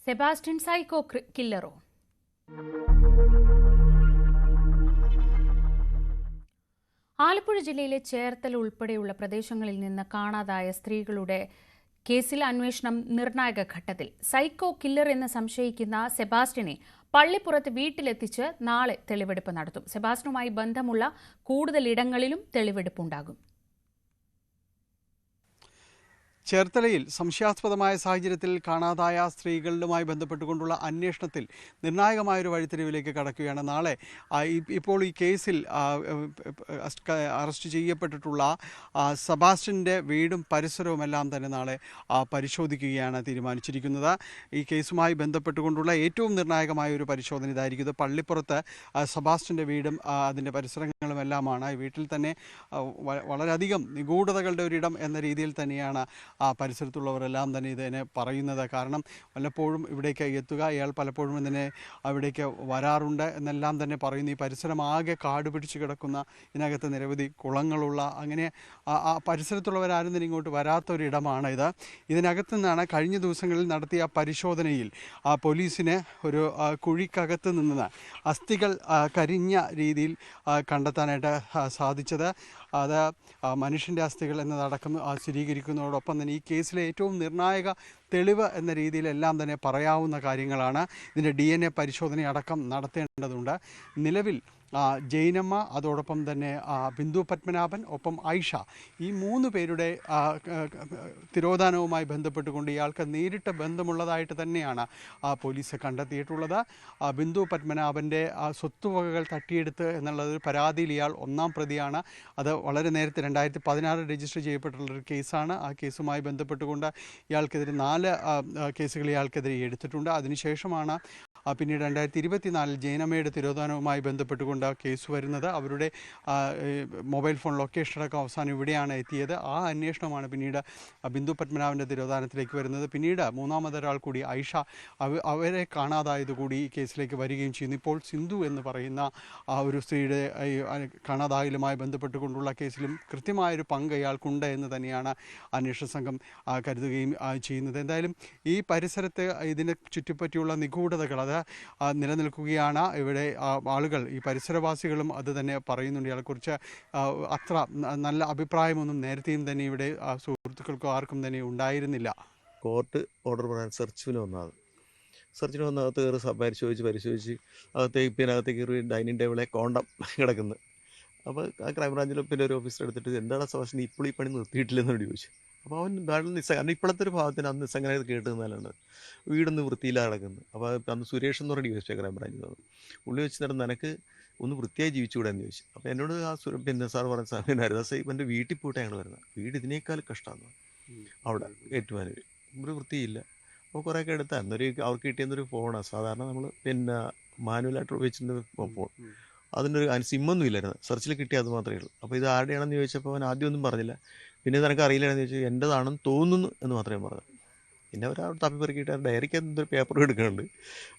Sebastian psycho കില്ലറോ? Alappuzha ജില്ലയിലെ ചേർത്തല ഉൾപ്പെടെയുള്ള പ്രദേശങ്ങളിൽ നിന്ന് കാണാതായ സ്ത്രീകളുടെ കേസിൽ അന്വേഷണം നിർണായക ഘട്ടത്തിൽ. സൈക്കോ കില്ലർ എന്ന് സംശയിക്കുന്ന സെബാസ്റ്റ്യനെ പള്ളിപ്പുറത്ത് വീട്ടിലെത്തിച്ച് നാളെ തെളിവെടുപ്പ് നടത്തും. സെബാസ്റ്റ്യനുമായി ബന്ധമുള്ള കൂടുതൽ ഇടങ്ങളിലും തെളിവെടുപ്പുണ്ടാകും. ചേർത്തലയിൽ സംശയാസ്പദമായ സാഹചര്യത്തിൽ കാണാതായ സ്ത്രീകളുമായി ബന്ധപ്പെട്ടുകൊണ്ടുള്ള അന്വേഷണത്തിൽ നിർണായകമായൊരു വഴിത്തിരിവിലേക്ക് കടക്കുകയാണ്. നാളെ ഇപ്പോൾ ഈ കേസിൽ അറസ്റ്റ് ചെയ്യപ്പെട്ടിട്ടുള്ള സെബാസ്റ്റ്യൻ്റെ വീടും പരിസരവുമെല്ലാം തന്നെ നാളെ പരിശോധിക്കുകയാണ് തീരുമാനിച്ചിരിക്കുന്നത്. ഈ കേസുമായി ബന്ധപ്പെട്ടുകൊണ്ടുള്ള ഏറ്റവും നിർണായകമായ ഒരു പരിശോധന ഇതായിരിക്കും. ഇത് പള്ളിപ്പുറത്ത് സെബാസ്റ്റ്യൻ്റെ വീടും അതിൻ്റെ പരിസരങ്ങളുമെല്ലാമാണ്. ഈ വീട്ടിൽ തന്നെ വളരെയധികം നിഗൂഢതകളുടെ ഒരിടം എന്ന രീതിയിൽ തന്നെയാണ് പരിസരത്തുള്ളവരെല്ലാം തന്നെ ഇതിനെ പറയുന്നത്. കാരണം വല്ലപ്പോഴും ഇവിടേക്ക് എത്തുക, ഇയാൾ പലപ്പോഴും ഇതിനെ അവിടേക്ക് വരാറുണ്ട് എന്നെല്ലാം തന്നെ പറയുന്നു. ഈ പരിസരം ആകെ കാട് പിടിച്ച് കിടക്കുന്ന, ഇതിനകത്ത് നിരവധി കുളങ്ങളുള്ള, അങ്ങനെ ആ പരിസരത്തുള്ളവരാരും തന്നെ ഇങ്ങോട്ട് വരാത്തൊരിടമാണ് ഇത്. ഇതിനകത്തു നിന്നാണ് കഴിഞ്ഞ ദിവസങ്ങളിൽ നടത്തിയ പരിശോധനയിൽ പോലീസിന് ഒരു കുഴിക്കകത്ത് നിന്ന് അസ്ഥികൾ കരിഞ്ഞ രീതിയിൽ കണ്ടെത്താനായിട്ട് സാധിച്ചത്. അത് മനുഷ്യൻ്റെ അസ്ഥികൾ എന്നതടക്കം സ്ഥിരീകരിക്കുന്നതോടൊപ്പം തന്നെ ഈ കേസിലെ ഏറ്റവും നിർണായക തെളിവ് എന്ന രീതിയിലെല്ലാം തന്നെ പറയാവുന്ന കാര്യങ്ങളാണ്. ഇതിൻ്റെ DNA പരിശോധനയടക്കം നടത്തേണ്ടതുണ്ട്. നിലവിൽ ജൈനമ്മ, അതോടൊപ്പം തന്നെ ബിന്ദു പത്മനാഭൻ, ഒപ്പം ഐഷ, ഈ 3 പേരുടെ തിരോധാനവുമായി ബന്ധപ്പെട്ടുകൊണ്ട് ഇയാൾക്ക് നേരിട്ട് ബന്ധമുള്ളതായിട്ട് തന്നെയാണ് പോലീസ് കണ്ടെത്തിയിട്ടുള്ളത്. ബിന്ദു പത്മനാഭൻ്റെ സ്വത്തുവകകൾ തട്ടിയെടുത്ത് എന്നുള്ളത് പരാതിയിൽ ഇയാൾ 1-ാം പ്രതിയാണ്. അത് വളരെ നേരത്തെ 2016 രജിസ്റ്റർ ചെയ്യപ്പെട്ടുള്ളൊരു കേസാണ്. ആ കേസുമായി ബന്ധപ്പെട്ടുകൊണ്ട് ഇയാൾക്കെതിരെ 4 കേസുകൾ ഇയാൾക്കെതിരെ എടുത്തിട്ടുണ്ട്. അതിനുശേഷമാണ് പിന്നീട് 2024 ജൈനമ്മയുടെ തിരോധാനവുമായി ബന്ധപ്പെട്ടുകൊണ്ട് കേസ് വരുന്നത്. അവരുടെ മൊബൈൽ ഫോൺ ലൊക്കേഷനടക്കം അവസാനം ഇവിടെയാണ് എത്തിയത്. ആ അന്വേഷണമാണ് പിന്നീട് ബിന്ദു പത്മനാഭൻ്റെ തിരോധാനത്തിലേക്ക് വരുന്നത്. പിന്നീട് 3-മതൊരാൾ കൂടി ഐഷ, അവരെ കാണാതായത് കൂടി ഈ കേസിലേക്ക് വരികയും ചെയ്യുന്നു. ഇപ്പോൾ സിന്ധു എന്ന് പറയുന്ന ഒരു സ്ത്രീയുടെ കാണാതായലുമായി ബന്ധപ്പെട്ടുകൊണ്ടുള്ള കേസിലും കൃത്യമായൊരു പങ്ക് ഇയാൾക്കുണ്ട് എന്ന് തന്നെയാണ് അന്വേഷണ സംഘം കരുതുകയും ചെയ്യുന്നത്. എന്തായാലും ഈ പരിസരത്ത് ഇതിനെ ചുറ്റിപ്പറ്റിയുള്ള നിഗൂഢതകൾ അത് നിലനിൽക്കുകയാണ്. ഇവിടെ ആളുകൾ, ഈ പരിസരവാസികളും അത് തന്നെ പറയുന്നുണ്ട്. ഇയാളെക്കുറിച്ച് അത്ര നല്ല അഭിപ്രായമൊന്നും നേരത്തെയും തന്നെ ഇവിടെ സുഹൃത്തുക്കൾക്കോ ആർക്കും തന്നെ ഉണ്ടായിരുന്നില്ല. കോർട്ട് ഓർഡർ പറയാൻ സെർച്ചിന് വന്നകത്ത് കയറി പരിശോധിച്ച് അകത്തേക്ക് കയറി ഡൈനിങ് ടേബിളെ കോണ്ടം കിടക്കുന്നു. അപ്പോൾ ആ ക്രൈംബ്രാഞ്ചിൽ പിന്നെ ഒരു ഓഫീസർ എടുത്തിട്ട് എന്താണ് സെബാസ്റ്റ്യൻ ഇപ്പോൾ ഈ പണി നിർത്തിയിട്ടില്ലെന്നോട് ചോദിച്ചു. അപ്പോൾ അവൻ കാരണം കാരണം ഇപ്പോഴത്തെ ഒരു ഭാഗത്തിന് അന്ന് നിസ്സംഗനായത് കേട്ട് നിന്നാലാണ് വീടൊന്ന് വൃത്തിയിലാണ് കിടക്കുന്നത്. അപ്പോൾ അന്ന് സുരേഷ് എന്ന് പറഞ്ഞ ചോദിച്ചു ക്രൈംബ്രാഞ്ചിൽ നിന്ന്. പുള്ളി വെച്ച് തരുന്ന നിനക്ക് ഒന്ന് വൃത്തിയായി ജീവിച്ചുകൂടെ എന്ന് ചോദിച്ചു. അപ്പോൾ എന്നോട് പിന്നെ സാർ പറഞ്ഞ സാറിനായിരുന്നു ഇവൻ്റെ വീട്ടിൽ പോയിട്ട് ഞങ്ങൾ വരുന്നത്. വീട് ഇതിനേക്കാൾ കഷ്ടമാണ് അവിടെ ഏറ്റുമാനൂർ, ഒരു വൃത്തിയില്ല. അപ്പോൾ കുറേയൊക്കെ എടുത്തായിരുന്നു. അവർക്ക് കിട്ടിയെന്നൊരു ഫോണാണ്. സാധാരണ നമ്മൾ പിന്നെ മാനുവലായിട്ട് ഉപയോഗിച്ചിരുന്ന ഫോൺ. അതിനൊരു സിമ്മൊന്നും ഇല്ലായിരുന്നു. സെർച്ചിൽ കിട്ടിയ അത് മാത്രമേ ഉള്ളൂ. അപ്പോൾ ഇത് ആരുടെയാണെന്ന് ചോദിച്ചപ്പോൾ അവൻ ആദ്യമൊന്നും പറഞ്ഞില്ല. പിന്നെ നിനക്ക് അറിയില്ലെന്ന് ചോദിച്ചാൽ എൻ്റെതാണെന്ന് തോന്നുന്നു എന്ന് മാത്രമേ പറഞ്ഞു. പിന്നെ അവർ തപ്പി പെറുക്കിയിട്ട് ഡയറിക്ക് എന്തൊരു പേപ്പർ എടുക്കുന്നുണ്ട്.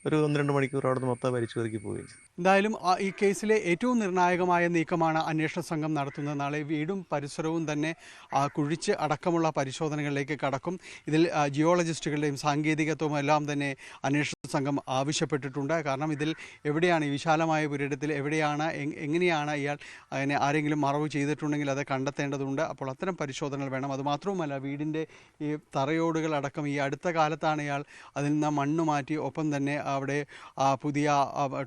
ഒരു 1-2 മണിക്കൂർ അവിടെ നിന്ന് മൊത്തം വലിച്ചു പെറുക്കി പോയി. എന്തായാലും ഈ കേസിലെ ഏറ്റവും നിർണായകമായ നീക്കമാണ് അന്വേഷണ സംഘം നടത്തുന്നത്. നാളെ വീടും പരിസരവും തന്നെ കുഴിച്ച് അടക്കമുള്ള പരിശോധനകളിലേക്ക് കടക്കും. ഇതിൽ ജിയോളജിസ്റ്റുകളുടെയും സാങ്കേതികത്വവും എല്ലാം തന്നെ അന്വേഷണ സംഘം ആവശ്യപ്പെട്ടിട്ടുണ്ട്. കാരണം ഇതിൽ എവിടെയാണ്, ഈ വിശാലമായ പുരയിടത്തിൽ എവിടെയാണ്, എങ്ങനെയാണ് ഇയാൾ അതിനെ ആരെങ്കിലും മറവ് ചെയ്തിട്ടുണ്ടെങ്കിൽ അത് കണ്ടെത്തേണ്ടതുണ്ട്. അപ്പോൾ അത്തരം പരിശോധനകൾ വേണം. അതുമാത്രവുമല്ല, വീടിൻ്റെ ഈ തറയോടുകളടക്കം ഈ അടുത്ത കാലത്താണ് ഇയാൾ അതിൽ നിന്ന് മണ്ണ് മാറ്റി, ഒപ്പം തന്നെ അവിടെ പുതിയ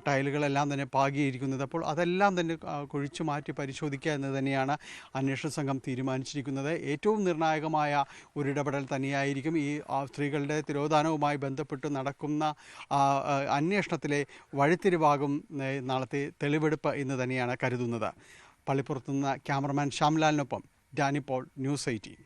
ടൈലുകളെല്ലാം തന്നെ പാകിയിരിക്കുന്നത്. അപ്പോൾ അതെല്ലാം തന്നെ കുഴിച്ചു മാറ്റി പരിശോധിക്കുക എന്ന് തന്നെയാണ് അന്വേഷണ സംഘം തീരുമാനിച്ചിരിക്കുന്നത്. ഏറ്റവും നിർണായകമായ ഒരിടപെടൽ തന്നെയായിരിക്കും ഈ സ്ത്രീകളുടെ തിരോധാനവുമായി ബന്ധപ്പെട്ട് നടക്കുന്ന അന്വേഷണത്തിലെ വഴിത്തിരിവാകും നാളത്തെ തെളിവെടുപ്പ് എന്ന് തന്നെയാണ് കരുതുന്നത്. പള്ളിപ്പുറത്തുനിന്ന് ക്യാമറമാൻ ശ്യാംലാലിനൊപ്പം ഡാനി പോൾ, ന്യൂസ് 18.